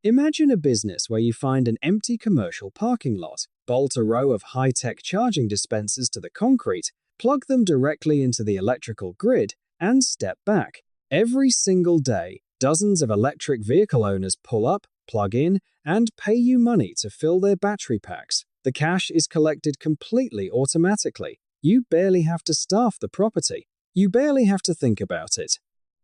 Imagine a business where you find an empty commercial parking lot, bolt a row of high-tech charging dispensers to the concrete, plug them directly into the electrical grid, and step back. Every single day, dozens of electric vehicle owners pull up, plug in, and pay you money to fill their battery packs. The cash is collected completely automatically. You barely have to staff the property. You barely have to think about it.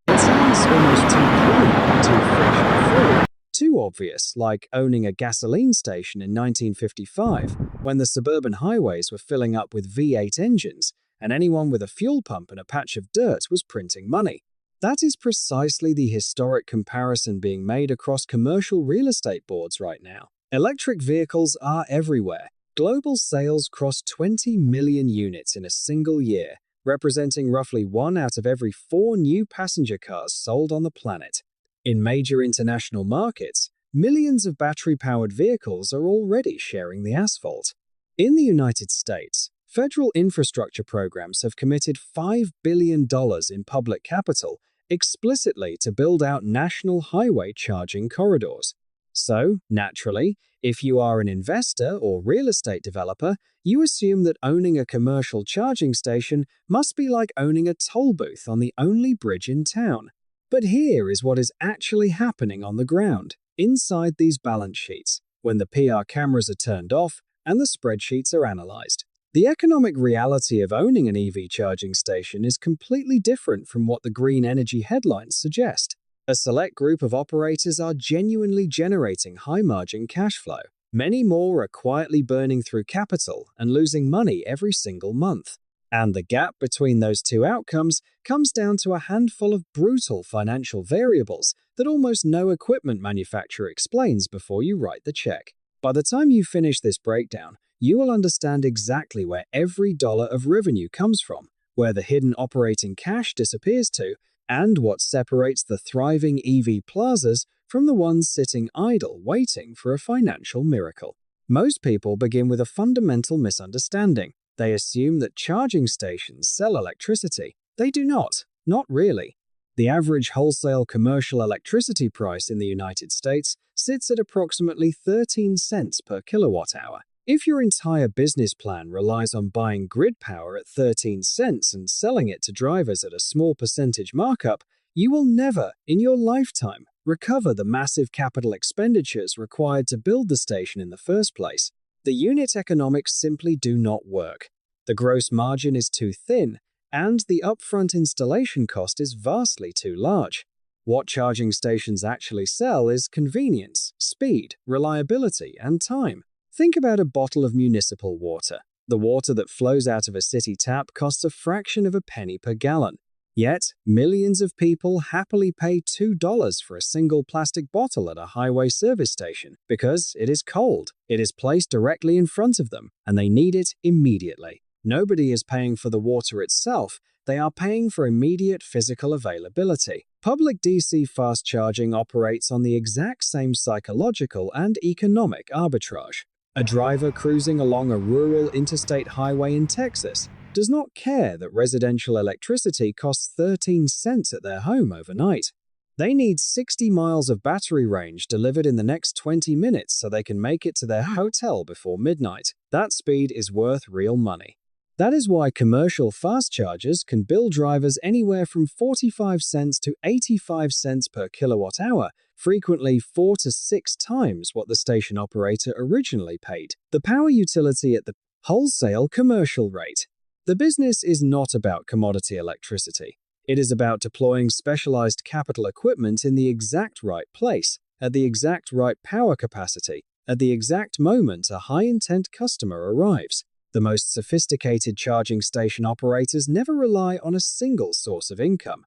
It sounds almost too clean, too fresh and free, too obvious, like owning a gasoline station in 1955, when the suburban highways were filling up with V8 engines, and anyone with a fuel pump and a patch of dirt was printing money. That is precisely the historic comparison being made across commercial real estate boards right now. Electric vehicles are everywhere. Global sales crossed 20 million units in a single year, representing roughly 1 out of every 4 new passenger cars sold on the planet. In major international markets, millions of battery-powered vehicles are already sharing the asphalt. In the United States, federal infrastructure programs have committed $5 billion in public capital explicitly to build out national highway charging corridors. So, naturally, if you are an investor or real estate developer, you assume that owning a commercial charging station must be like owning a toll booth on the only bridge in town. But here is what is actually happening on the ground, inside these balance sheets, when the PR cameras are turned off and the spreadsheets are analyzed. The economic reality of owning an EV charging station is completely different from what the green energy headlines suggest. A select group of operators are genuinely generating high-margin cash flow. Many more are quietly burning through capital and losing money every single month. And the gap between those two outcomes comes down to a handful of brutal financial variables that almost no equipment manufacturer explains before you write the check. By the time you finish this breakdown, you will understand exactly where every dollar of revenue comes from, where the hidden operating cash disappears to, and what separates the thriving EV plazas from the ones sitting idle waiting for a financial miracle. Most people begin with a fundamental misunderstanding. They assume that charging stations sell electricity. They do not. Not really. The average wholesale commercial electricity price in the United States sits at approximately 13 cents per kilowatt hour. If your entire business plan relies on buying grid power at 13 cents and selling it to drivers at a small percentage markup, you will never, in your lifetime, recover the massive capital expenditures required to build the station in the first place. The unit economics simply do not work. The gross margin is too thin, and the upfront installation cost is vastly too large. What charging stations actually sell is convenience, speed, reliability, and time. Think about a bottle of municipal water. The water that flows out of a city tap costs a fraction of a penny per gallon. Yet, millions of people happily pay $2 for a single plastic bottle at a highway service station because it is cold, it is placed directly in front of them, and they need it immediately. Nobody is paying for the water itself, they are paying for immediate physical availability. Public DC fast charging operates on the exact same psychological and economic arbitrage. A driver cruising along a rural interstate highway in Texas does not care that residential electricity costs 13 cents at their home overnight. They need 60 miles of battery range delivered in the next 20 minutes so they can make it to their hotel before midnight. That speed is worth real money. That is why commercial fast chargers can bill drivers anywhere from 45 cents to 85 cents per kilowatt hour, frequently 4 to 6 times what the station operator originally paid. The power utility at the wholesale commercial rate. The business is not about commodity electricity. It is about deploying specialized capital equipment in the exact right place, at the exact right power capacity, at the exact moment a high-intent customer arrives. The most sophisticated charging station operators never rely on a single source of income.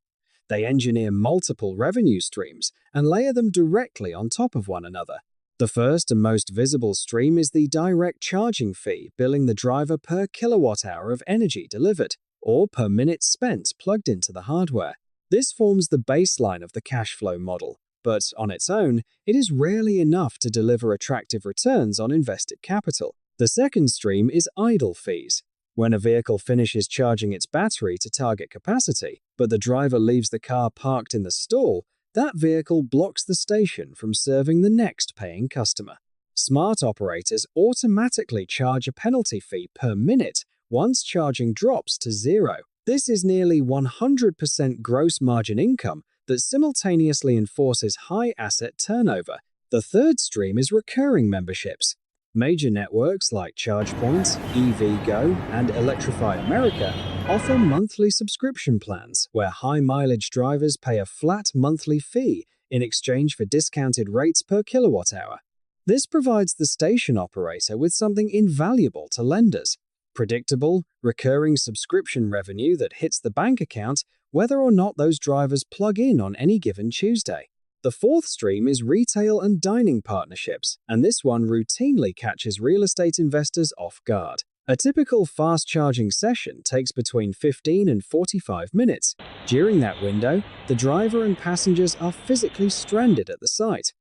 They engineer multiple revenue streams and layer them directly on top of one another. The first and most visible stream is the direct charging fee, billing the driver per kilowatt hour of energy delivered, or per minute spent plugged into the hardware. This forms the baseline of the cash flow model, but on its own, it is rarely enough to deliver attractive returns on invested capital. The second stream is idle fees. When a vehicle finishes charging its battery to target capacity, but the driver leaves the car parked in the stall, that vehicle blocks the station from serving the next paying customer. Smart operators automatically charge a penalty fee per minute once charging drops to zero. This is nearly 100% gross margin income that simultaneously enforces high asset turnover. The third stream is recurring memberships. Major networks like ChargePoint, EVgo, and Electrify America offer monthly subscription plans where high-mileage drivers pay a flat monthly fee in exchange for discounted rates per kilowatt-hour. This provides the station operator with something invaluable to lenders: predictable, recurring subscription revenue that hits the bank account whether or not those drivers plug in on any given Tuesday. The fourth stream is retail and dining partnerships, and this one routinely catches real estate investors off guard. A typical fast-charging session takes between 15 and 45 minutes. During that window, the driver and passengers are physically stranded at the site.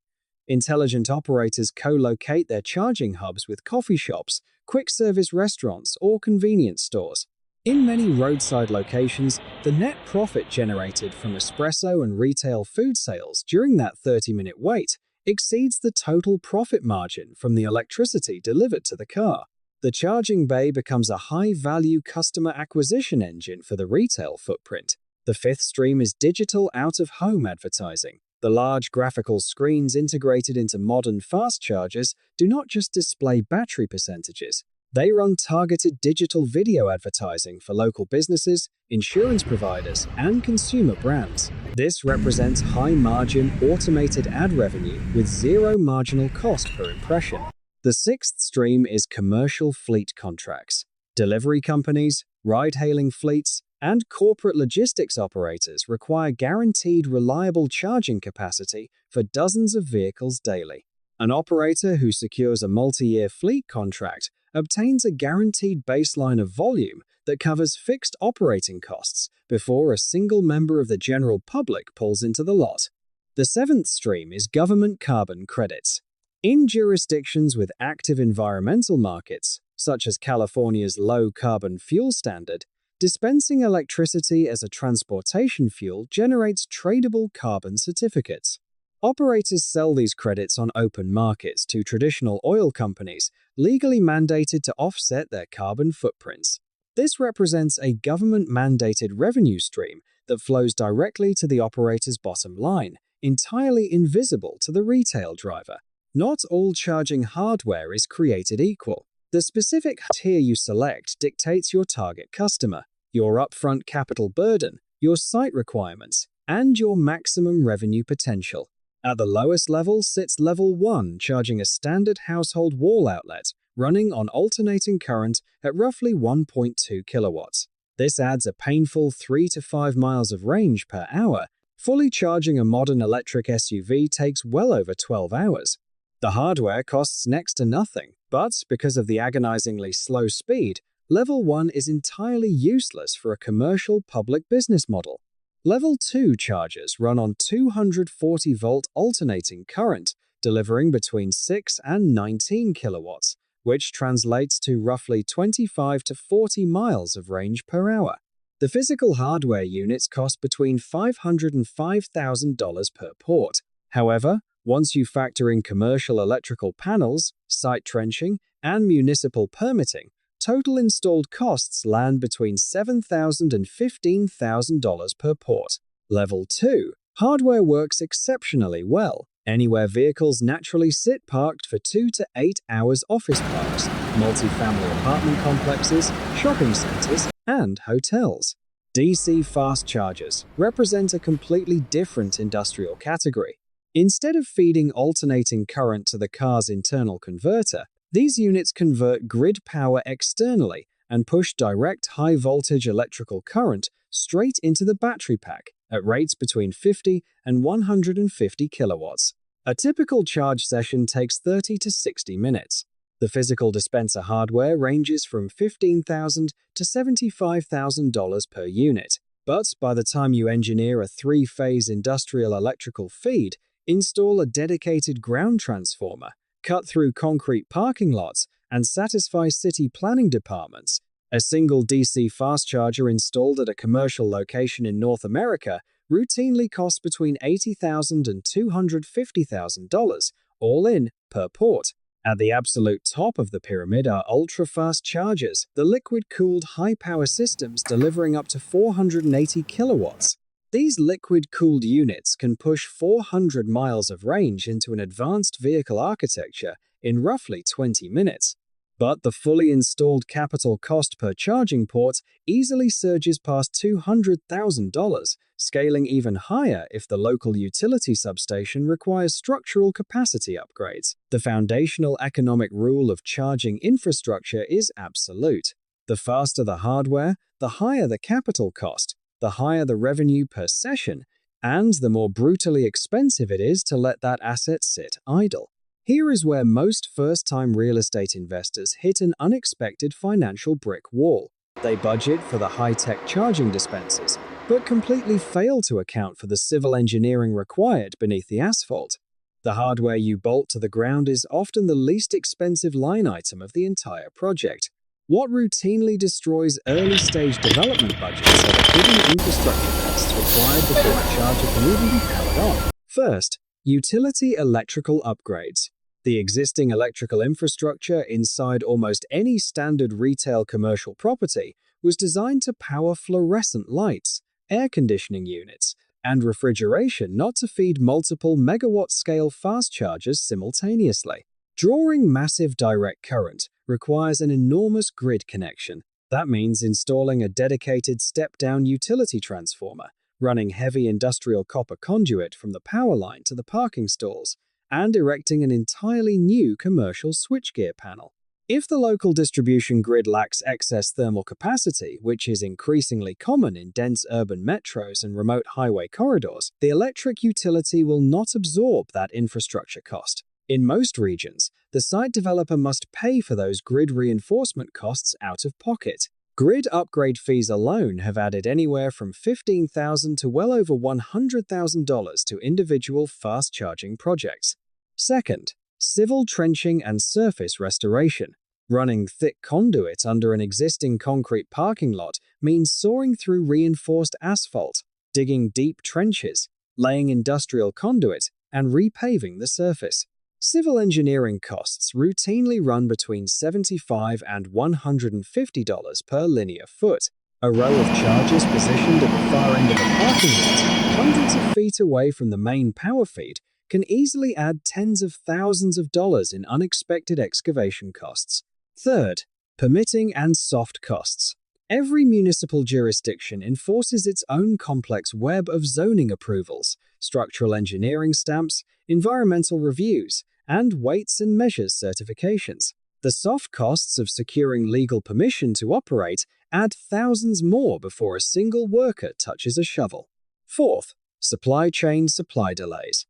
Intelligent operators co-locate their charging hubs with coffee shops, quick-service restaurants, or convenience stores. In many roadside locations, the net profit generated from espresso and retail food sales during that 30-minute wait exceeds the total profit margin from the electricity delivered to the car. The charging bay becomes a high-value customer acquisition engine for the retail footprint. The fifth stream is digital out-of-home advertising. The large graphical screens integrated into modern fast chargers do not just display battery percentages. They run targeted digital video advertising for local businesses, insurance providers, and consumer brands. This represents high-margin, automated ad revenue with zero marginal cost per impression. The sixth stream is commercial fleet contracts. Delivery companies, ride-hailing fleets, and corporate logistics operators require guaranteed reliable charging capacity for dozens of vehicles daily. An operator who secures a multi-year fleet contract obtains a guaranteed baseline of volume that covers fixed operating costs before a single member of the general public pulls into the lot. The seventh stream is government carbon credits. In jurisdictions with active environmental markets, such as California's low-carbon fuel standard, dispensing electricity as a transportation fuel generates tradable carbon certificates. Operators sell these credits on open markets to traditional oil companies, legally mandated to offset their carbon footprints. This represents a government-mandated revenue stream that flows directly to the operator's bottom line, entirely invisible to the retail driver. Not all charging hardware is created equal. The specific tier you select dictates your target customer, your upfront capital burden, your site requirements, and your maximum revenue potential. At the lowest level sits Level 1, charging a standard household wall outlet running on alternating current at roughly 1.2 kilowatts. This adds a painful 3 to 5 miles of range per hour. Fully charging a modern electric SUV takes well over 12 hours. The hardware costs next to nothing, but because of the agonizingly slow speed, Level 1 is entirely useless for a commercial public business model. Level 2 chargers run on 240-volt alternating current, delivering between 6 and 19 kilowatts, which translates to roughly 25 to 40 miles of range per hour. The physical hardware units cost between $500 and $5,000 per port. However, once you factor in commercial electrical panels, site trenching, and municipal permitting, total installed costs land between $7,000 and $15,000 per port. Level 2. Hardware works exceptionally well. Anywhere vehicles naturally sit parked for 2 to 8 hours, office parks, multi-family apartment complexes, shopping centers, and hotels. DC fast chargers represent a completely different industrial category. Instead of feeding alternating current to the car's internal converter, these units convert grid power externally and push direct high-voltage electrical current straight into the battery pack at rates between 50 and 150 kilowatts. A typical charge session takes 30 to 60 minutes. The physical dispenser hardware ranges from $15,000 to $75,000 per unit, but by the time you engineer a 3-phase industrial electrical feed, install a dedicated ground transformer, cut through concrete parking lots, and satisfy city planning departments, a single DC fast charger installed at a commercial location in North America routinely cost between $80,000 and $250,000, all in, per port. At the absolute top of the pyramid are ultra-fast chargers, the liquid-cooled high-power systems delivering up to 480 kilowatts. These liquid-cooled units can push 400 miles of range into an advanced vehicle architecture in roughly 20 minutes. But the fully installed capital cost per charging port easily surges past $200,000, scaling even higher if the local utility substation requires structural capacity upgrades. The foundational economic rule of charging infrastructure is absolute. The faster the hardware, the higher the capital cost, the higher the revenue per session, and the more brutally expensive it is to let that asset sit idle. Here is where most first-time real estate investors hit an unexpected financial brick wall. They budget for the high-tech charging dispensers, but completely fail to account for the civil engineering required beneath the asphalt. The hardware you bolt to the ground is often the least expensive line item of the entire project. What routinely destroys early-stage development budgets are the hidden infrastructure costs required before a charger can even be powered on. First, utility electrical upgrades. The existing electrical infrastructure inside almost any standard retail commercial property was designed to power fluorescent lights, air conditioning units, and refrigeration, not to feed multiple megawatt-scale fast chargers simultaneously. Drawing massive direct current requires an enormous grid connection. That means installing a dedicated step-down utility transformer, running heavy industrial copper conduit from the power line to the parking stalls, and erecting an entirely new commercial switchgear panel. If the local distribution grid lacks excess thermal capacity, which is increasingly common in dense urban metros and remote highway corridors, the electric utility will not absorb that infrastructure cost. In most regions, the site developer must pay for those grid reinforcement costs out of pocket. Grid upgrade fees alone have added anywhere from $15,000 to well over $100,000 to individual fast-charging projects. Second, civil trenching and surface restoration. Running thick conduit under an existing concrete parking lot means sawing through reinforced asphalt, digging deep trenches, laying industrial conduit, and repaving the surface. Civil engineering costs routinely run between $75 and $150 per linear foot. A row of chargers positioned at the far end of a parking lot, hundreds of feet away from the main power feed, can easily add tens of thousands of dollars in unexpected excavation costs. Third, permitting and soft costs. Every municipal jurisdiction enforces its own complex web of zoning approvals, structural engineering stamps, environmental reviews, and weights and measures certifications. The soft costs of securing legal permission to operate add thousands more before a single worker touches a shovel. Fourth, supply chain supply delays.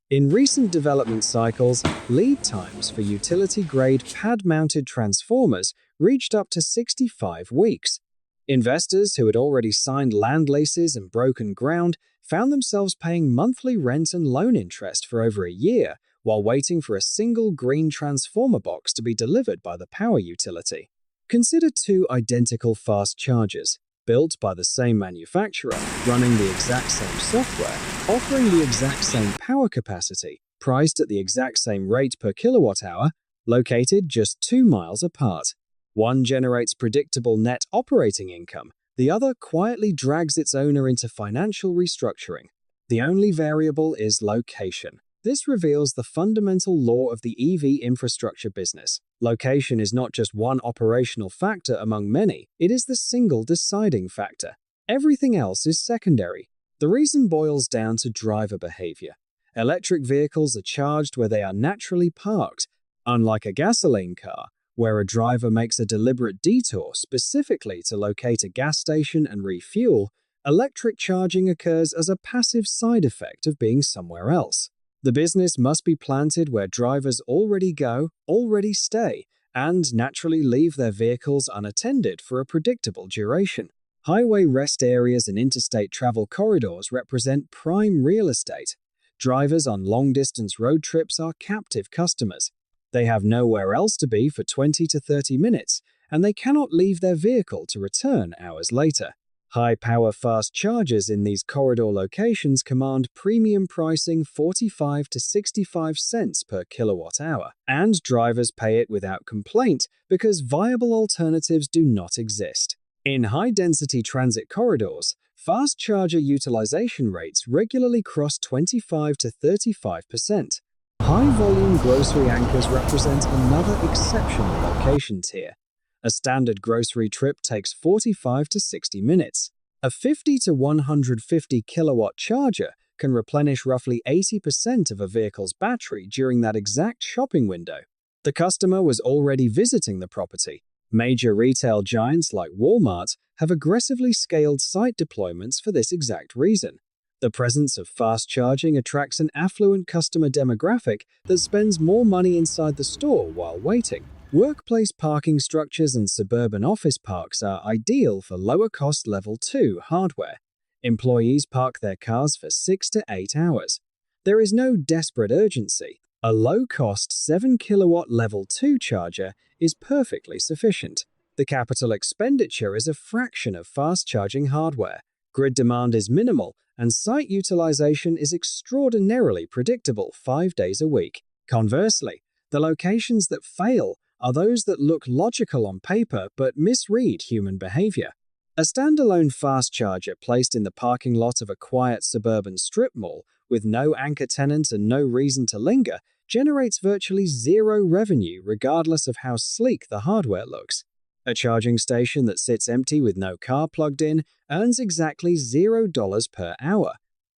In recent development cycles, lead times for utility-grade pad-mounted transformers reached up to 65 weeks. Investors who had already signed land leases and broken ground found themselves paying monthly rent and loan interest for over a year while waiting for a single green transformer box to be delivered by the power utility. Consider two identical fast chargers, built by the same manufacturer, running the exact same software, offering the exact same power capacity, priced at the exact same rate per kilowatt hour, located just 2 miles apart. One generates predictable net operating income, the other quietly drags its owner into financial restructuring. The only variable is location. This reveals the fundamental law of the EV infrastructure business. Location is not just one operational factor among many, it is the single deciding factor. Everything else is secondary. The reason boils down to driver behavior. Electric vehicles are charged where they are naturally parked, unlike a gasoline car, where a driver makes a deliberate detour specifically to locate a gas station and refuel. Electric charging occurs as a passive side effect of being somewhere else. The business must be planted where drivers already go, already stay, and naturally leave their vehicles unattended for a predictable duration. Highway rest areas and interstate travel corridors represent prime real estate. Drivers on long-distance road trips are captive customers. They have nowhere else to be for 20 to 30 minutes, and they cannot leave their vehicle to return hours later. High-power fast chargers in these corridor locations command premium pricing 45 to 65 cents per kilowatt-hour, and drivers pay it without complaint because viable alternatives do not exist. In high-density transit corridors, fast charger utilization rates regularly cross 25 to 35%. High-volume grocery anchors represent another exceptional location tier. A standard grocery trip takes 45 to 60 minutes. A 50 to 150 kilowatt charger can replenish roughly 80% of a vehicle's battery during that exact shopping window. The customer was already visiting the property. Major retail giants like Walmart have aggressively scaled site deployments for this exact reason. The presence of fast charging attracts an affluent customer demographic that spends more money inside the store while waiting. Workplace parking structures and suburban office parks are ideal for lower-cost Level 2 hardware. Employees park their cars for 6 to 8 hours. There is no desperate urgency. A low-cost 7-kilowatt Level 2 charger is perfectly sufficient. The capital expenditure is a fraction of fast-charging hardware. Grid demand is minimal, and site utilization is extraordinarily predictable 5 days a week. Conversely, the locations that fail are those that look logical on paper but misread human behavior. A standalone fast charger placed in the parking lot of a quiet suburban strip mall with no anchor tenant and no reason to linger generates virtually zero revenue regardless of how sleek the hardware looks. A charging station that sits empty with no car plugged in earns exactly $0 per hour,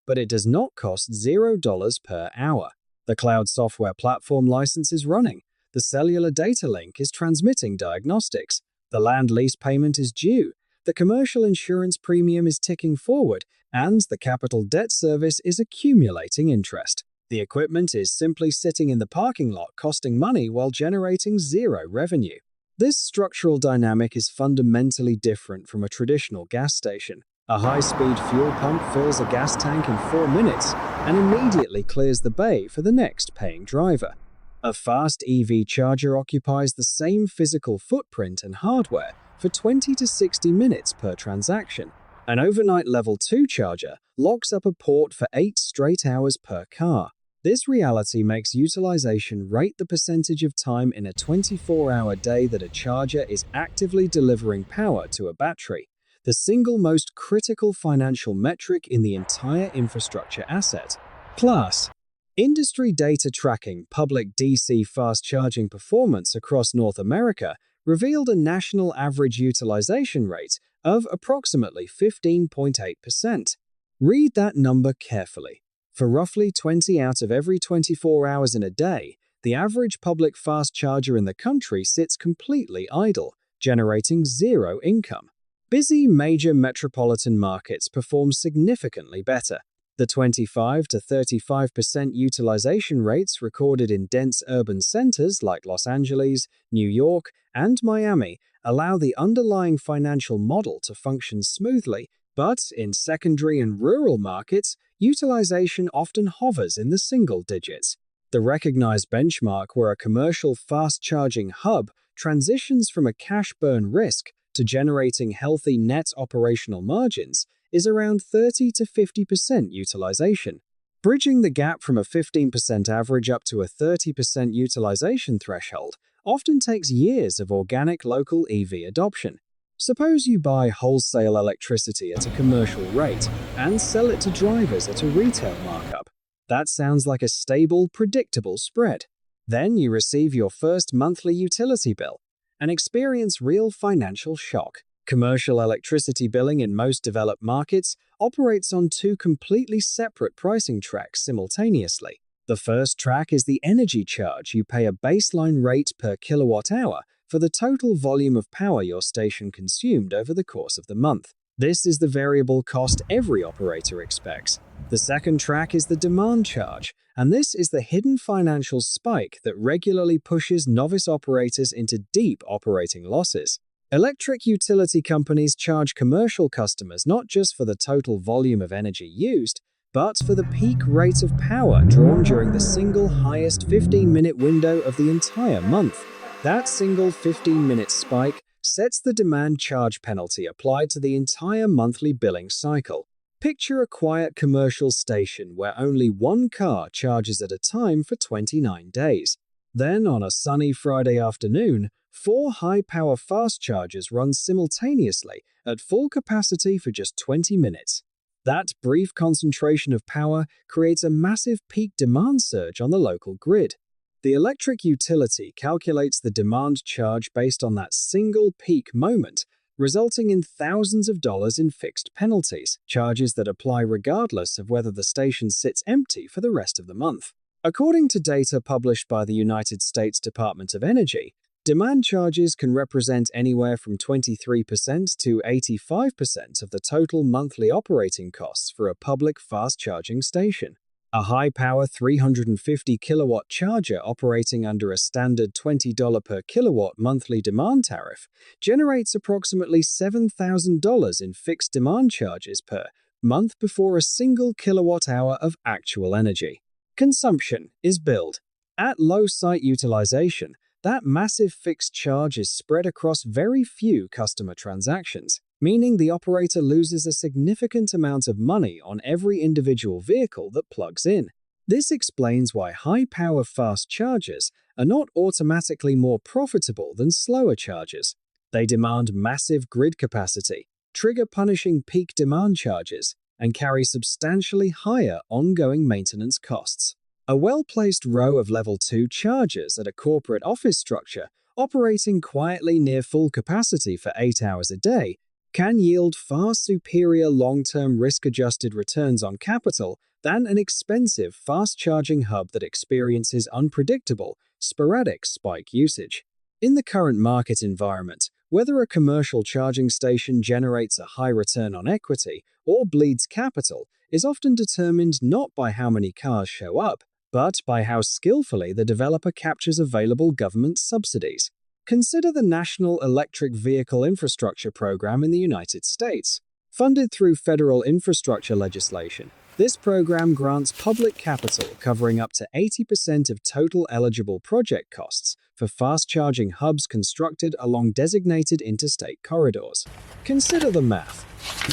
but it does not cost $0 per hour. The cloud software platform license is running. The cellular data link is transmitting diagnostics. The land lease payment is due. The commercial insurance premium is ticking forward, and the capital debt service is accumulating interest. The equipment is simply sitting in the parking lot costing money while generating zero revenue. This structural dynamic is fundamentally different from a traditional gas station. A high-speed fuel pump fills a gas tank in 4 minutes and immediately clears the bay for the next paying driver. A fast EV charger occupies the same physical footprint and hardware for 20 to 60 minutes per transaction. An overnight Level 2 charger locks up a port for 8 straight hours per car. This reality makes utilization rate the percentage of time in a 24-hour day that a charger is actively delivering power to a battery, the single most critical financial metric in the entire infrastructure asset. Class. Industry data tracking public DC fast charging performance across North America revealed a national average utilization rate of approximately 15.8%. Read that number carefully. For roughly 20 out of every 24 hours in a day, the average public fast charger in the country sits completely idle, generating zero income. Busy major metropolitan markets perform significantly better. The 25 to 35% utilization rates recorded in dense urban centers like Los Angeles, New York, and Miami allow the underlying financial model to function smoothly, but in secondary and rural markets, utilization often hovers in the single digits. The recognized benchmark where a commercial fast-charging hub transitions from a cash burn risk to generating healthy net operational margins is around 30 to 50% utilization. Bridging the gap from a 15% average up to a 30% utilization threshold often takes years of organic local EV adoption. Suppose you buy wholesale electricity at a commercial rate and sell it to drivers at a retail markup. That sounds like a stable, predictable spread. Then you receive your first monthly utility bill and experience real financial shock. Commercial electricity billing in most developed markets operates on 2 completely separate pricing tracks simultaneously. The first track is the energy charge. You pay a baseline rate per kilowatt hour for the total volume of power your station consumed over the course of the month. This is the variable cost every operator expects. The second track is the demand charge, and this is the hidden financial spike that regularly pushes novice operators into deep operating losses. Electric utility companies charge commercial customers not just for the total volume of energy used, but for the peak rate of power drawn during the single highest 15-minute window of the entire month. That single 15-minute spike sets the demand charge penalty applied to the entire monthly billing cycle. Picture a quiet commercial station where only one car charges at a time for 29 days. Then, on a sunny Friday afternoon, 4 high-power fast chargers run simultaneously at full capacity for just 20 minutes. That brief concentration of power creates a massive peak demand surge on the local grid. The electric utility calculates the demand charge based on that single peak moment, resulting in thousands of dollars in fixed penalties, charges that apply regardless of whether the station sits empty for the rest of the month. According to data published by the United States Department of Energy, demand charges can represent anywhere from 23% to 85% of the total monthly operating costs for a public fast-charging station. A high-power 350 kilowatt charger operating under a standard $20 per kilowatt monthly demand tariff generates approximately $7,000 in fixed demand charges per month before a single kilowatt-hour of actual energy. Consumption is billed. At low site utilization, that massive fixed charge is spread across very few customer transactions, meaning the operator loses a significant amount of money on every individual vehicle that plugs in. This explains why high-power fast chargers are not automatically more profitable than slower chargers. They demand massive grid capacity, trigger punishing peak demand charges, and carry substantially higher ongoing maintenance costs. A well-placed row of Level 2 chargers at a corporate office structure operating quietly near full capacity for 8 hours a day can yield far superior long-term risk-adjusted returns on capital than an expensive fast-charging hub that experiences unpredictable, sporadic spike usage. In the current market environment, whether a commercial charging station generates a high return on equity or bleeds capital is often determined not by how many cars show up, but by how skillfully the developer captures available government subsidies. Consider the National Electric Vehicle Infrastructure Program in the United States. Funded through federal infrastructure legislation, this program grants public capital covering up to 80% of total eligible project costs for fast-charging hubs constructed along designated interstate corridors. Consider the math.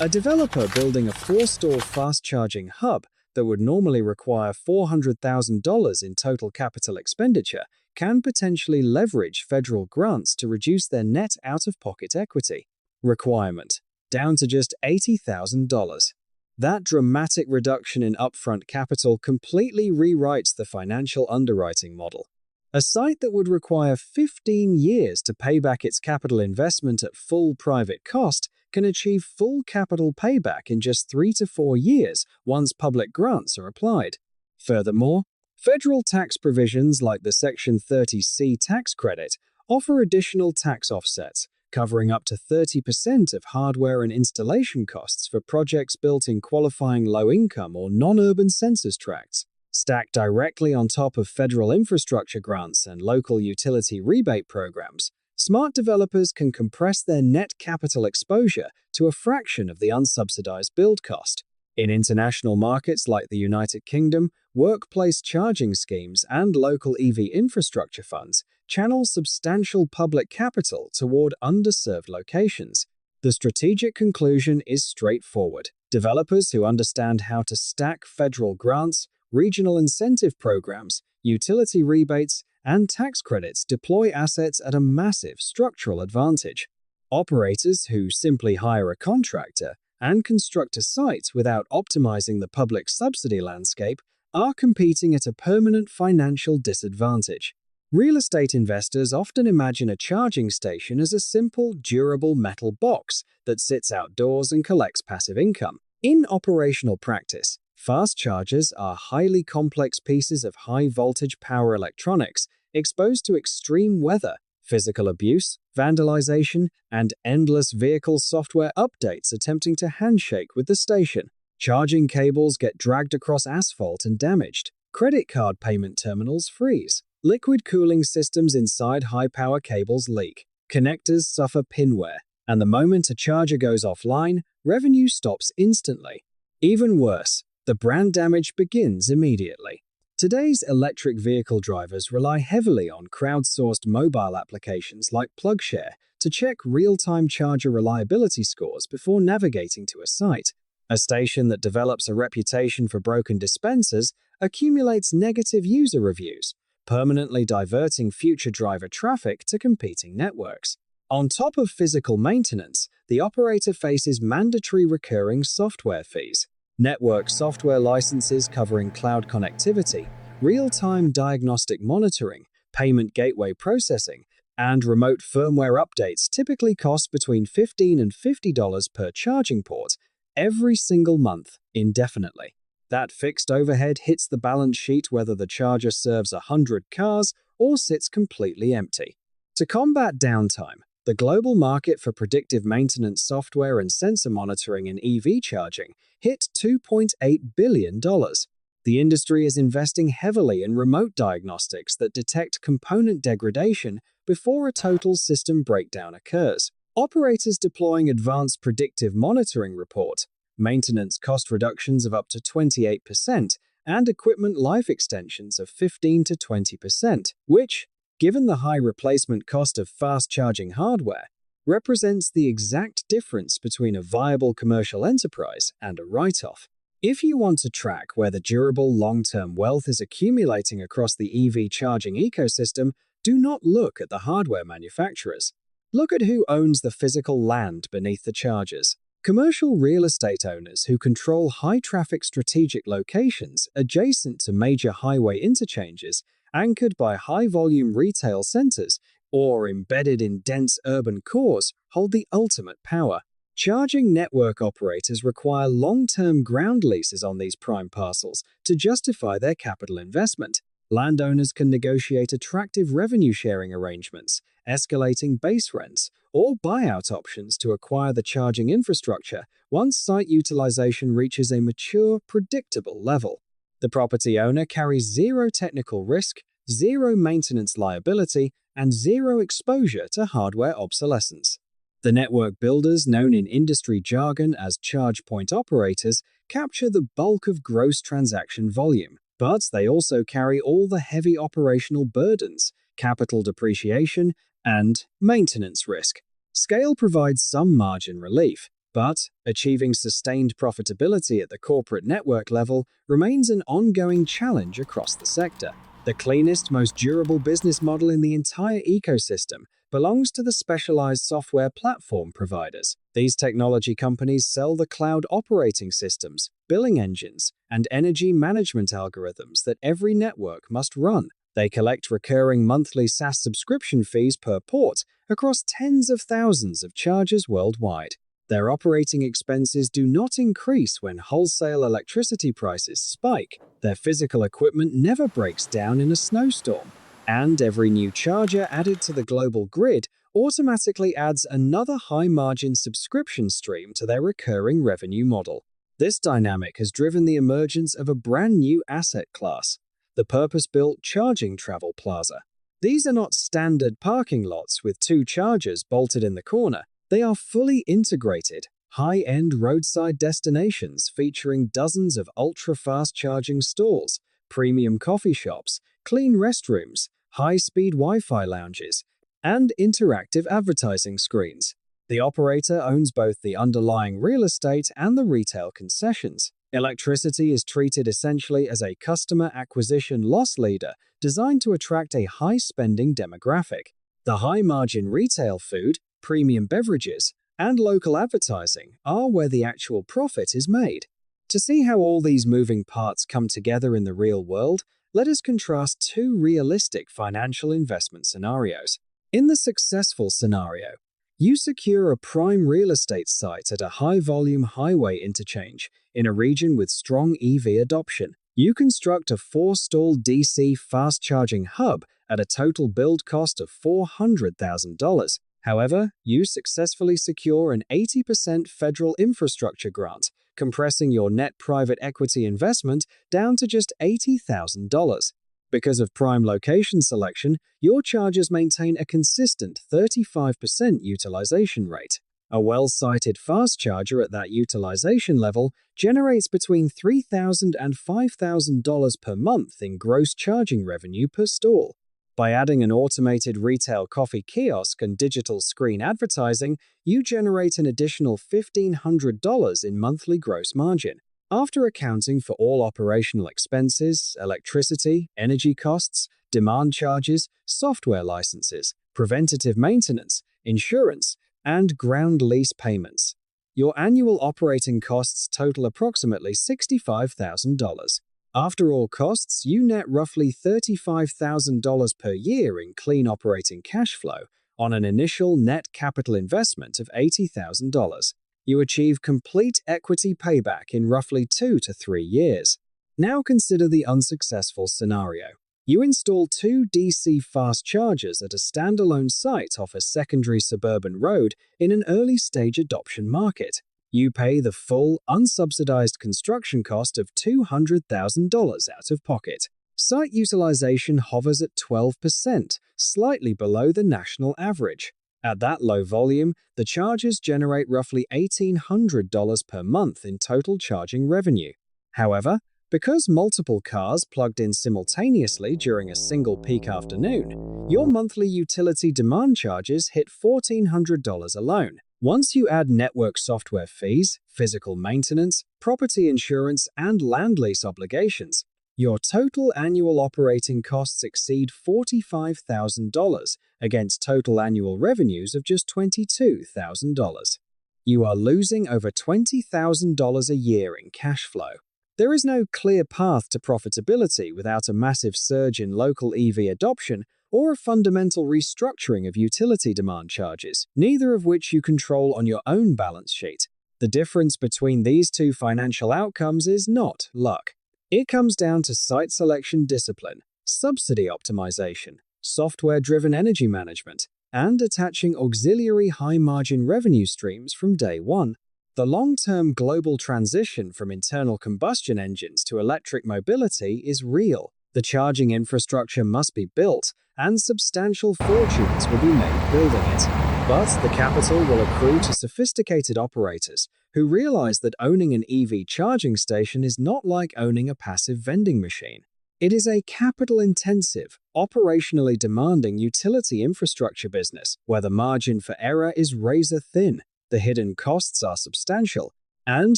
A developer building a 4-stall fast-charging hub that would normally require $400,000 in total capital expenditure can potentially leverage federal grants to reduce their net out-of-pocket equity requirement down to just $80,000. That dramatic reduction in upfront capital completely rewrites the financial underwriting model. A site that would require 15 years to pay back its capital investment at full private cost can achieve full capital payback in just 3 to 4 years once public grants are applied. Furthermore, federal tax provisions like the Section 30C tax credit offer additional tax offsets, covering up to 30% of hardware and installation costs for projects built in qualifying low-income or non-urban census tracts. Stacked directly on top of federal infrastructure grants and local utility rebate programs, smart developers can compress their net capital exposure to a fraction of the unsubsidized build cost. In international markets like the United Kingdom, workplace charging schemes and local EV infrastructure funds channel substantial public capital toward underserved locations. The strategic conclusion is straightforward. Developers who understand how to stack federal grants, regional incentive programs, utility rebates, and tax credits deploy assets at a massive structural advantage. Operators who simply hire a contractor and construct a site without optimizing the public subsidy landscape are competing at a permanent financial disadvantage. Real estate investors often imagine a charging station as a simple, durable metal box that sits outdoors and collects passive income. In operational practice, fast chargers are highly complex pieces of high-voltage power electronics exposed to extreme weather, physical abuse, vandalization, and endless vehicle software updates attempting to handshake with the station. Charging cables get dragged across asphalt and damaged. Credit card payment terminals freeze. Liquid cooling systems inside high-power cables leak. Connectors suffer pin wear. And the moment a charger goes offline, revenue stops instantly. Even worse, the brand damage begins immediately. Today's electric vehicle drivers rely heavily on crowdsourced mobile applications like PlugShare to check real-time charger reliability scores before navigating to a site. A station that develops a reputation for broken dispensers accumulates negative user reviews, permanently diverting future driver traffic to competing networks. On top of physical maintenance, the operator faces mandatory recurring software fees, network software licenses covering cloud connectivity, real-time diagnostic monitoring, payment gateway processing, and remote firmware updates typically cost between $15 and $50 per charging port every single month indefinitely. That fixed overhead hits the balance sheet whether the charger serves 100 cars or sits completely empty. To combat downtime, the global market for predictive maintenance software and sensor monitoring in EV charging hit $2.8 billion. The industry is investing heavily in remote diagnostics that detect component degradation before a total system breakdown occurs. Operators deploying advanced predictive monitoring report maintenance cost reductions of up to 28% and equipment life extensions of 15 to 20%, which, given the high replacement cost of fast-charging hardware, represents the exact difference between a viable commercial enterprise and a write-off. If you want to track where the durable long-term wealth is accumulating across the EV charging ecosystem, do not look at the hardware manufacturers. Look at who owns the physical land beneath the chargers. Commercial real estate owners who control high-traffic strategic locations adjacent to major highway interchanges anchored by high-volume retail centers or embedded in dense urban cores hold the ultimate power. Charging network operators require long-term ground leases on these prime parcels to justify their capital investment. Landowners can negotiate attractive revenue-sharing arrangements, escalating base rents, or buyout options to acquire the charging infrastructure once site utilization reaches a mature, predictable level. The property owner carries zero technical risk, zero maintenance liability, and zero exposure to hardware obsolescence. The network builders, known in industry jargon as charge point operators, capture the bulk of gross transaction volume, but they also carry all the heavy operational burdens, capital depreciation, and maintenance risk. Scale provides some margin relief, but achieving sustained profitability at the corporate network level remains an ongoing challenge across the sector. The cleanest, most durable business model in the entire ecosystem belongs to the specialized software platform providers. These technology companies sell the cloud operating systems, billing engines, and energy management algorithms that every network must run. They collect recurring monthly SaaS subscription fees per port across tens of thousands of chargers worldwide. Their operating expenses do not increase when wholesale electricity prices spike. Their physical equipment never breaks down in a snowstorm. And every new charger added to the global grid automatically adds another high-margin subscription stream to their recurring revenue model. This dynamic has driven the emergence of a brand new asset class, the purpose-built charging travel plaza. These are not standard parking lots with two chargers bolted in the corner. They are fully integrated, high-end roadside destinations featuring dozens of ultra-fast charging stalls, premium coffee shops, clean restrooms, high-speed Wi-Fi lounges, and interactive advertising screens. The operator owns both the underlying real estate and the retail concessions. Electricity is treated essentially as a customer acquisition loss leader designed to attract a high-spending demographic. The high-margin retail food, premium beverages, and local advertising are where the actual profit is made. To see how all these moving parts come together in the real world, let us contrast two realistic financial investment scenarios. In the successful scenario, you secure a prime real estate site at a high-volume highway interchange in a region with strong EV adoption. You construct a 4-stall DC fast-charging hub at a total build cost of $400,000. However, you successfully secure an 80% federal infrastructure grant, compressing your net private equity investment down to just $80,000. Because of prime location selection, your chargers maintain a consistent 35% utilization rate. A well-sited fast charger at that utilization level generates between $3,000 and $5,000 per month in gross charging revenue per stall. By adding an automated retail coffee kiosk and digital screen advertising, you generate an additional $1,500 in monthly gross margin. After accounting for all operational expenses, electricity, energy costs, demand charges, software licenses, preventative maintenance, insurance, and ground lease payments, your annual operating costs total approximately $65,000. After all costs, you net roughly $35,000 per year in clean operating cash flow on an initial net capital investment of $80,000. You achieve complete equity payback in roughly 2 to 3 years. Now consider the unsuccessful scenario. You install 2 DC fast chargers at a standalone site off a secondary suburban road in an early-stage adoption market. You pay the full, unsubsidized construction cost of $200,000 out of pocket. Site utilization hovers at 12%, slightly below the national average. At that low volume, the chargers generate roughly $1,800 per month in total charging revenue. However, because multiple cars plugged in simultaneously during a single peak afternoon, your monthly utility demand charges hit $1,400 alone. Once you add network software fees, physical maintenance, property insurance, and land lease obligations, your total annual operating costs exceed $45,000 against total annual revenues of just $22,000. You are losing over $20,000 a year in cash flow. There is no clear path to profitability without a massive surge in local EV adoption or a fundamental restructuring of utility demand charges, neither of which you control on your own balance sheet. The difference between these two financial outcomes is not luck. It comes down to site selection discipline, subsidy optimization, software-driven energy management, and attaching auxiliary high-margin revenue streams from day one. The long-term global transition from internal combustion engines to electric mobility is real. The charging infrastructure must be built, and substantial fortunes will be made building it. But the capital will accrue to sophisticated operators who realize that owning an EV charging station is not like owning a passive vending machine. It is a capital-intensive, operationally demanding utility infrastructure business where the margin for error is razor-thin, the hidden costs are substantial, and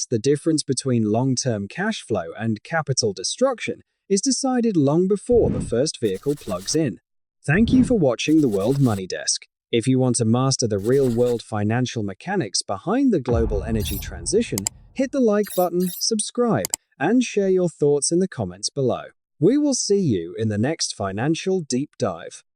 the difference between long-term cash flow and capital destruction is decided long before the first vehicle plugs in. Thank you for watching the World Money Desk. If you want to master the real-world financial mechanics behind the global energy transition, hit the like button, subscribe, and share your thoughts in the comments below. We will see you in the next financial deep dive.